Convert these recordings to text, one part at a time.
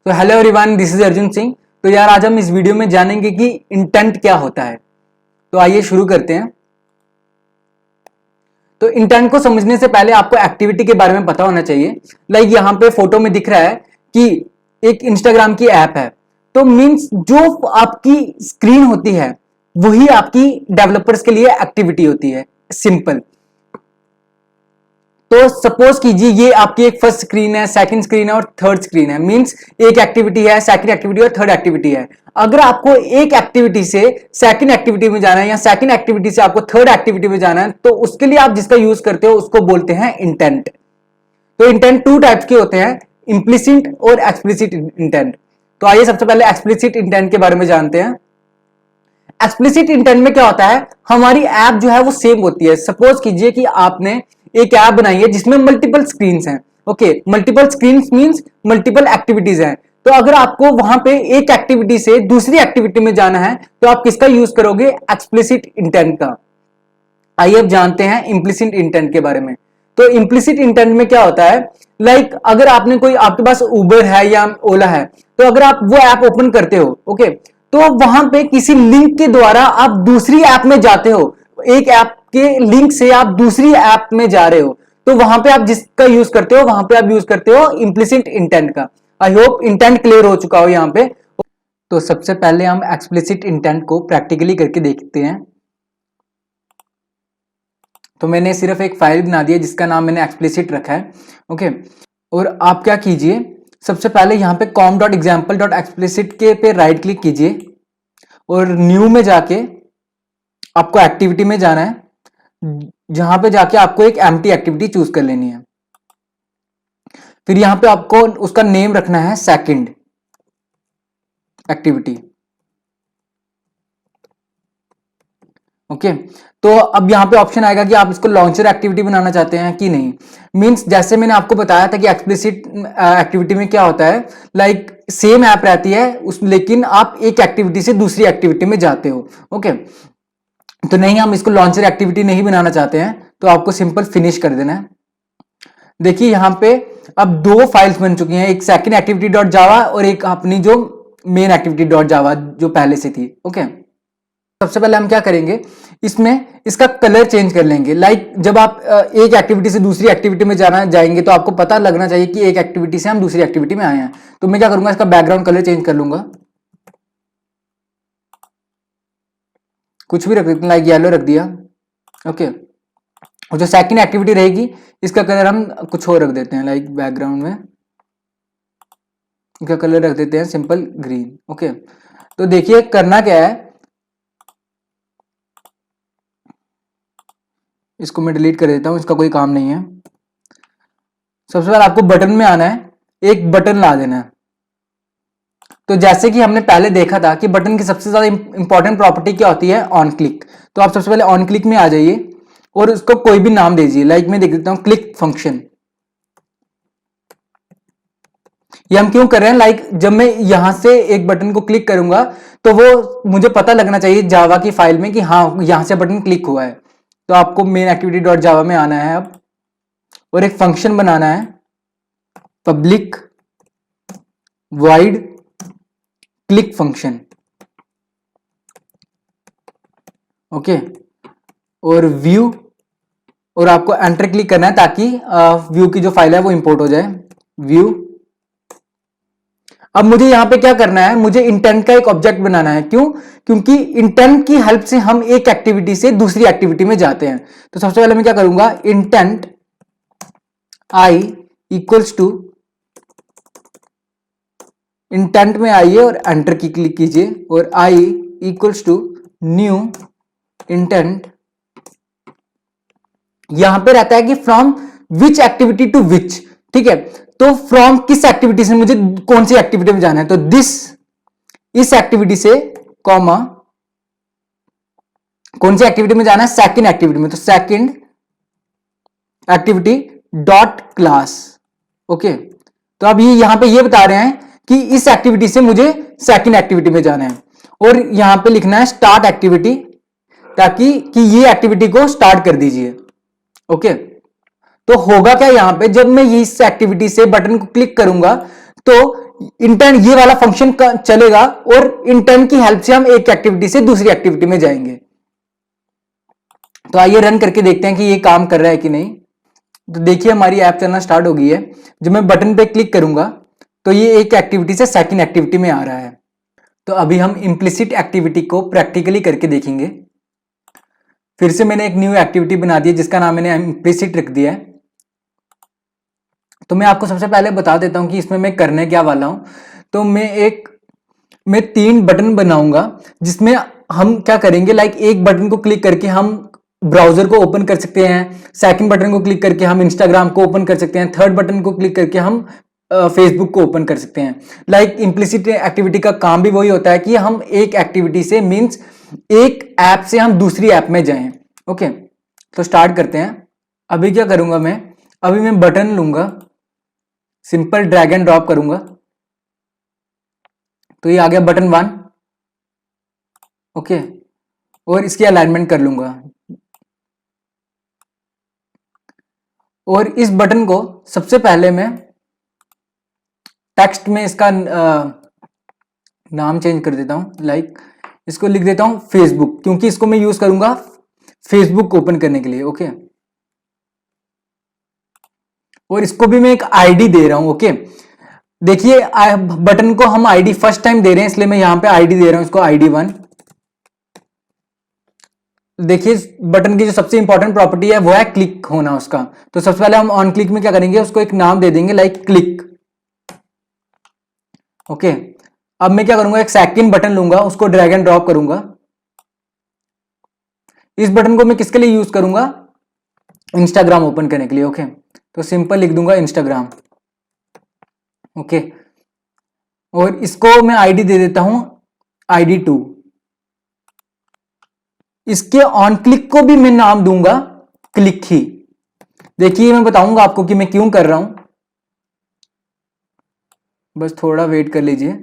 तो hello everyone, this is Arjun Singh. तो यार आज हम इस वीडियो में जानेंगे कि इंटेंट क्या होता है। तो आइए शुरू करते हैं। तो इंटेंट को समझने से पहले आपको एक्टिविटी के बारे में पता होना चाहिए। लाइक यहाँ पे फोटो में दिख रहा है कि एक इंस्टाग्राम की ऐप है। तो मीन्स जो आपकी स्क्रीन होती है वही आपकी डेवलपर्स के लिए एक्टिविटी होती है। सिंपल। तो सपोज कीजिए ये आपकी एक फर्स्ट स्क्रीन है, सेकंड स्क्रीन है और थर्ड स्क्रीन है। मींस एक एक्टिविटी है, सेकंड एक्टिविटी और थर्ड एक्टिविटी है। अगर आपको एक एक्टिविटी से सेकंड एक्टिविटी में जाना है या सेकंड एक्टिविटी से आपको थर्ड एक्टिविटी में जाना है, तो उसके लिए आप जिसका यूज करते हो उसको बोलते हैं इंटेंट। तो इंटेंट टू टाइप्स के होते हैं, इंप्लिसिट और एक्सप्लिसिट इंटेंट। तो आइए सबसे पहले एक्सप्लिसिट इंटेंट के बारे में जानते हैं। एक्सप्लिसिट इंटेंट में क्या होता है, हमारी ऐप जो है वो सेम होती है। सपोज कीजिए कि आपने एक ऐप बनाई है जिसमें मल्टीपल स्क्रीन्स हैं। Okay, multiple screens means multiple activities हैं। तो अगर आपको वहां पे एक एक्टिविटी से दूसरी एक्टिविटी में जाना है तो आप किसका यूज करोगे? एक्सप्लिसिट इंटेंट का। आइए अब जानते हैं इंप्लिसिट इंटेंट के बारे में। तो इंप्लिसिट इंटेंट में क्या होता है, लाइक अगर आपने कोई, आपके पास उबर है या ओला है, तो अगर आप वो ऐप ओपन करते हो, ओके, तो वहां पे किसी लिंक के द्वारा आप दूसरी ऐप में जाते हो। एक ऐप के लिंक से आप दूसरी ऐप में जा रहे हो, तो वहां पे आप जिसका यूज करते हो वहां पे आप यूज करते हो इंप्लिसिट इंटेंट का। आई होप इंटेंट क्लियर हो चुका हो यहां पे। तो सबसे पहले हम एक्सप्लिसिट इंटेंट को प्रैक्टिकली करके देखते हैं। तो मैंने सिर्फ एक फाइल बना दी है जिसका नाम मैंने एक्सप्लिसिट रखा है। ओके, और आप क्या कीजिए, सबसे पहले यहाँ पे com.example.explicit के पे राइट क्लिक कीजिए और न्यू में जाके आपको एक्टिविटी में जाना है, जहां पे जाके आपको एक एम्प्टी एक्टिविटी चूज कर लेनी है। फिर यहां पे आपको उसका नेम रखना है सेकंड एक्टिविटी। ओके, तो अब यहां पे ऑप्शन आएगा कि आप इसको लॉन्चर एक्टिविटी बनाना चाहते हैं कि नहीं। मींस जैसे मैंने आपको बताया था कि एक्सप्लिसिट एक्टिविटी में क्या होता है, लाइक सेम ऐप रहती है उस, लेकिन आप एक एक्टिविटी से दूसरी एक्टिविटी में जाते हो। ओके, तो नहीं, हम इसको लॉन्चर एक्टिविटी नहीं बनाना चाहते हैं, तो आपको सिंपल फिनिश कर देना है। देखिए यहां पे अब दो फाइल्स बन चुकी हैं, एक सेकंड एक्टिविटी डॉट जावा और एक अपनी जो मेन एक्टिविटी डॉट जावा जो पहले से थी। ओके, सबसे पहले हम क्या करेंगे, इसमें इसका कलर चेंज कर लेंगे। लाइक जब आप एक एक्टिविटी से दूसरी एक्टिविटी में जाएंगे तो आपको पता लगना चाहिए कि एक एक्टिविटी से हम दूसरी एक्टिविटी में आए हैं। तो मैं क्या करूंगा, इसका बैकग्राउंड कलर चेंज कर लूंगा, कुछ भी रख देते हैं, लाइक येलो रख दिया। ओके, और जो सेकंड एक्टिविटी रहेगी इसका कलर हम कुछ और रख देते हैं, लाइक बैकग्राउंड में इसका कलर रख देते हैं सिंपल ग्रीन। ओके, तो देखिए करना क्या है, इसको मैं डिलीट कर देता हूं, इसका कोई काम नहीं है। सबसे पहले आपको बटन में आना है, एक बटन ला देना है। तो जैसे कि हमने पहले देखा था कि बटन की सबसे ज्यादा इंपॉर्टेंट प्रॉपर्टी क्या होती है, ऑन क्लिक। तो आप सबसे पहले ऑन क्लिक में आ जाइए और उसको कोई भी नाम दीजिए। लाइक मैं देख देता हूं क्लिक फंक्शन। ये हम क्यों कर रहे हैं, लाइक जब मैं यहां से एक बटन को क्लिक करूंगा तो वो मुझे पता लगना चाहिए जावा की फाइल में कि हाँ यहां से बटन क्लिक हुआ है। तो आपको मेन एक्टिविटी डॉट जावा में आना है अब, और एक फंक्शन बनाना है public wide click function. Okay, और व्यू, और आपको एंटर क्लिक करना है ताकि व्यू की जो फाइल है वो इंपोर्ट हो जाए। व्यू, अब मुझे यहां पे क्या करना है, मुझे इंटेंट का एक ऑब्जेक्ट बनाना है। क्यों? क्योंकि इंटेंट की हेल्प से हम एक एक्टिविटी से दूसरी एक्टिविटी में जाते हैं। तो सबसे पहले मैं क्या करूंगा, intent I equals to, intent में आइए और एंटर की क्लिक कीजिए, और I equals to new intent. यहां पे रहता है कि from which activity to which. ठीक है, तो फ्रॉम किस एक्टिविटी से मुझे कौन सी एक्टिविटी में जाना है, तो दिस, इस एक्टिविटी से, कॉमा कौन सी एक्टिविटी में जाना है, सेकंड एक्टिविटी में। तो second activity dot class. Okay, तो अब ये यहां पे ये बता रहे हैं कि इस एक्टिविटी से मुझे सेकंड एक्टिविटी में जाना है, और यहां पे लिखना है स्टार्ट एक्टिविटी, ताकि कि ये एक्टिविटी को स्टार्ट कर दीजिए। ओके, तो होगा क्या यहां पे, जब मैं इस एक्टिविटी से बटन को क्लिक करूंगा तो इंटेंट ये वाला फंक्शन चलेगा और इंटेंट की हेल्प से हम एक एक्टिविटी से दूसरी एक्टिविटी में जाएंगे। तो आइए रन करके देखते हैं कि ये काम कर रहा है कि नहीं। तो देखिए हमारी ऐप चलना स्टार्ट हो गई है। जब मैं बटन पे क्लिक करूंगा तो ये एक एक्टिविटी से सेकंड एक्टिविटी में आ रहा है। तो अभी हम इम्प्लिसिट एक्टिविटी को प्रैक्टिकली करके देखेंगे। फिर से मैंने एक न्यू एक्टिविटी बना दी है जिसका नाम मैंने इम्प्लिसिट रख दिया है। तो मैं आपको सबसे पहले बता देता हूं कि इसमें मैं करने क्या वाला हूं। तो मैं 3 बटन बनाऊंगा जिसमें हम क्या करेंगे, लाइक एक बटन को क्लिक करके हम ब्राउजर को ओपन कर सकते हैं, सेकंड बटन को क्लिक करके हम इंस्टाग्राम को ओपन कर सकते हैं, थर्ड बटन को क्लिक करके हम फेसबुक को ओपन कर सकते हैं। लाइक इम्प्लिसिट एक्टिविटी का काम भी वही होता है कि हम एक एक्टिविटी से मींस एक ऐप से हम दूसरी ऐप में जाएं। ओके, तो स्टार्ट करते हैं। अभी क्या करूंगा अभी मैं बटन लूंगा, सिंपल ड्रैग एंड ड्रॉप करूंगा तो ये आ गया बटन 1। ओके, और इसकी अलाइनमेंट कर लूंगा और इस बटन को सबसे पहले मैं टेक्स्ट में इसका नाम चेंज कर देता हूं। लाइक इसको लिख देता हूं फेसबुक, क्योंकि इसको मैं यूज करूंगा फेसबुक ओपन करने के लिए। ओके, और इसको भी मैं एक आईडी दे रहा हूं। ओके, देखिए बटन को हम आईडी फर्स्ट टाइम दे रहे हैं इसलिए मैं यहां पे आईडी दे रहा हूं इसको ID 1। देखिए बटन की जो सबसे इंपॉर्टेंट प्रॉपर्टी है वो है क्लिक होना उसका। तो सबसे पहले हम ऑन क्लिक में क्या करेंगे, उसको एक नाम दे देंगे लाइक क्लिक। ओके, अब मैं क्या करूंगा, एक सेकंड बटन लूंगा, उसको ड्रैग एंड ड्रॉप करूंगा। इस बटन को मैं किसके लिए यूज करूंगा, इंस्टाग्राम ओपन करने के लिए। ओके, तो सिंपल लिख दूंगा इंस्टाग्राम। ओके, और इसको मैं आईडी दे देता हूं ID 2। इसके ऑन क्लिक को भी मैं नाम दूंगा क्लिक ही। देखिए मैं बताऊंगा आपको कि मैं क्यों कर रहा हूं, बस थोड़ा वेट कर लीजिए।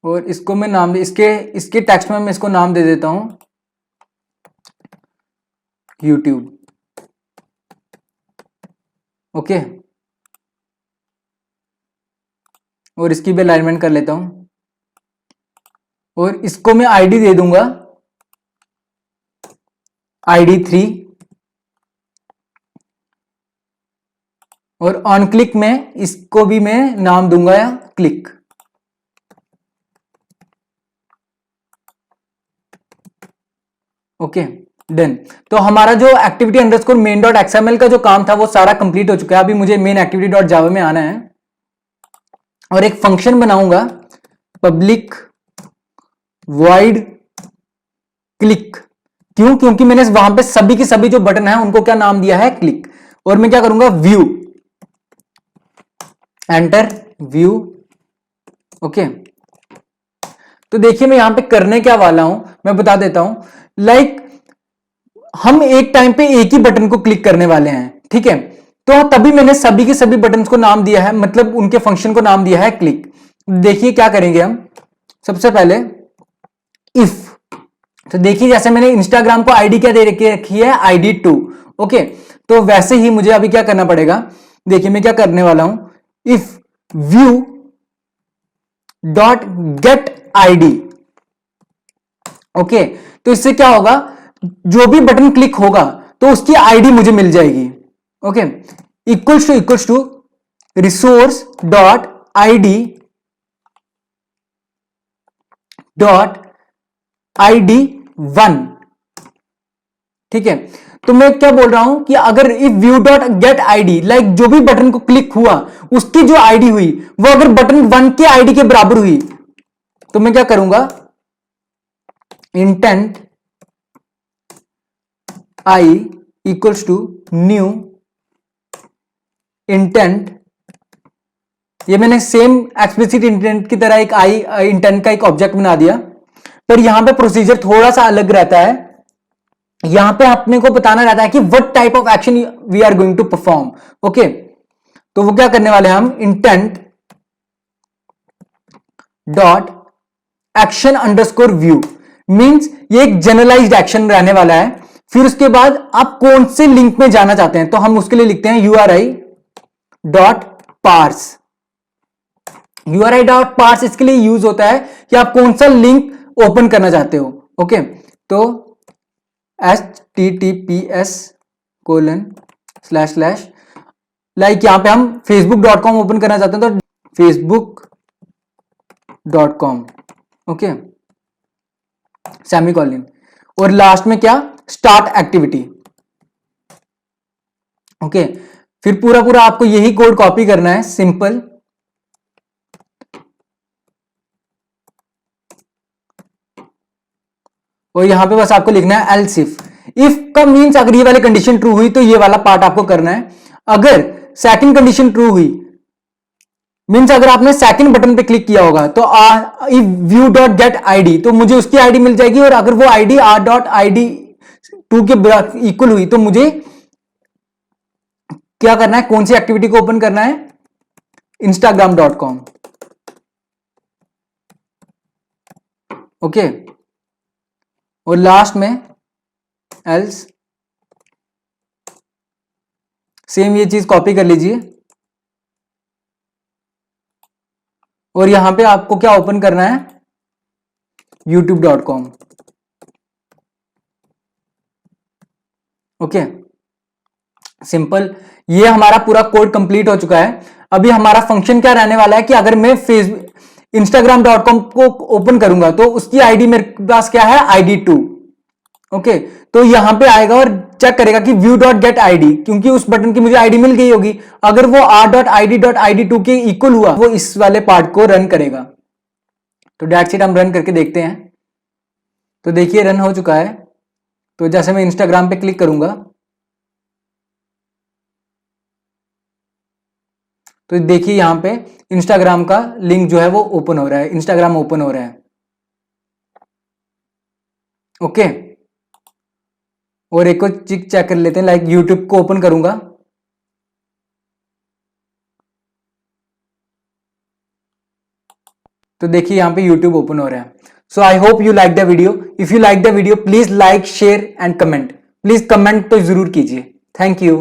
और इसको मैं नाम इसके टेक्स्ट में मैं इसको नाम दे देता हूं YouTube। ओके, और इसकी भी अलाइनमेंट कर लेता हूं और इसको मैं आईडी दे दूंगा ID 3 और ऑन क्लिक में इसको भी मैं नाम दूंगा क्लिक। Okay, done. तो हमारा जो activity underscore main dot XML का जो काम था वो सारा कंप्लीट हो चुका है। अभी मुझे मेन एक्टिविटी डॉट जावा में आना है और एक फंक्शन बनाऊंगा पब्लिक वॉइड क्लिक। क्यों, क्योंकि मैंने वहां पे सभी के सभी जो बटन है उनको क्या नाम दिया है, क्लिक। और मैं क्या करूंगा, व्यू, एंटर व्यू। ओके, तो देखिए मैं यहां पे करने क्या वाला हूं मैं बता देता हूं। लाइक हम एक टाइम पे एक ही बटन को क्लिक करने वाले हैं, ठीक है। तो तभी मैंने सभी के सभी बटन को नाम दिया है, मतलब उनके फंक्शन को नाम दिया है क्लिक। देखिए क्या करेंगे हम, सबसे पहले इफ, तो देखिए जैसे मैंने इंस्टाग्राम को आईडी क्या दे रखी है, ID 2। ओके, तो वैसे ही मुझे अभी क्या करना पड़ेगा, देखिए मैं क्या करने वाला हूं, if view dot gate ID। Okay, तो इससे क्या होगा, जो भी बटन क्लिक होगा तो उसकी आईडी मुझे मिल जाएगी। Okay, equals to resource dot ID dot ID 1। ठीक है, तो मैं क्या बोल रहा हूं कि अगर if view dot gate ID, like जो भी बटन को क्लिक हुआ उसकी जो आईडी हुई वो अगर बटन 1 के आईडी के बराबर हुई तो मैं क्या करूंगा, intent I equals to new intent. ये मैंने सेम एक्सप्लिसिट इंटेंट की तरह एक इंटेंट का एक ऑब्जेक्ट बना दिया, पर यहां पे प्रोसीजर थोड़ा सा अलग रहता है। यहां पे अपने को बताना रहता है कि what type of action we are going to perform. Okay, तो वो क्या करने वाले हैं हम, intent dot action underscore view, means ये एक जनरलाइज्ड एक्शन रहने वाला है। फिर उसके बाद आप कौन से लिंक में जाना चाहते हैं तो हम उसके लिए लिखते हैं URI dot parse. URI dot parse इसके लिए यूज होता है कि आप कौन सा लिंक ओपन करना चाहते हो। ओके, तो https:// लाइक यहां पे हम facebook.com ओपन करना चाहते हैं तो facebook.com, ओके, सेमीकोलन, और लास्ट में क्या, स्टार्ट एक्टिविटी। ओके, फिर पूरा पूरा आपको यही कोड कॉपी करना है, सिंपल। और यहां पे बस आपको लिखना है एल्स इफ का मीन्स अगर ये वाली कंडीशन ट्रू हुई तो ये वाला पार्ट आपको करना है। अगर सेकंड कंडीशन ट्रू हुई मीन्स अगर आपने सेकंड बटन पे क्लिक किया होगा तो if view dot gate ID तो मुझे उसकी आईडी मिल जाएगी, और अगर वो आईडी r.id2 के इक्वल हुई तो मुझे क्या करना है, कौन सी एक्टिविटी को ओपन करना है, instagram.com। ओके, और लास्ट में एल्स, सेम ये चीज कॉपी कर लीजिए, और यहां पे आपको क्या ओपन करना है, youtube.com। Okay, simple. ये हमारा पूरा कोड कंप्लीट हो चुका है। अभी हमारा फंक्शन क्या रहने वाला है कि अगर मैं instagram.com को ओपन करूंगा तो उसकी आईडी मेरे पास क्या है, id2। ओके, तो यहां पे आएगा और चेक करेगा कि व्यू डॉट गेट आईडी, क्योंकि उस बटन की मुझे आईडी मिल गई होगी। अगर वो r.id.id2 के इक्वल हुआ वो इस वाले पार्ट को रन करेगा। तो दैट्स इट, हम रन करके देखते हैं। तो देखिए रन हो चुका है। तो जैसे मैं इंस्टाग्राम पे क्लिक करूंगा तो देखिए यहां पे इंस्टाग्राम का लिंक जो है वो ओपन हो रहा है, इंस्टाग्राम ओपन हो रहा है। ओके, और एक और चीज चेक कर लेते हैं, लाइक यूट्यूब को ओपन करूंगा तो देखिए यहां पे यूट्यूब ओपन हो रहा है। So I hope you like the video. If you like the video please like, share and comment. Please comment तो जरूर कीजिए। Thank you.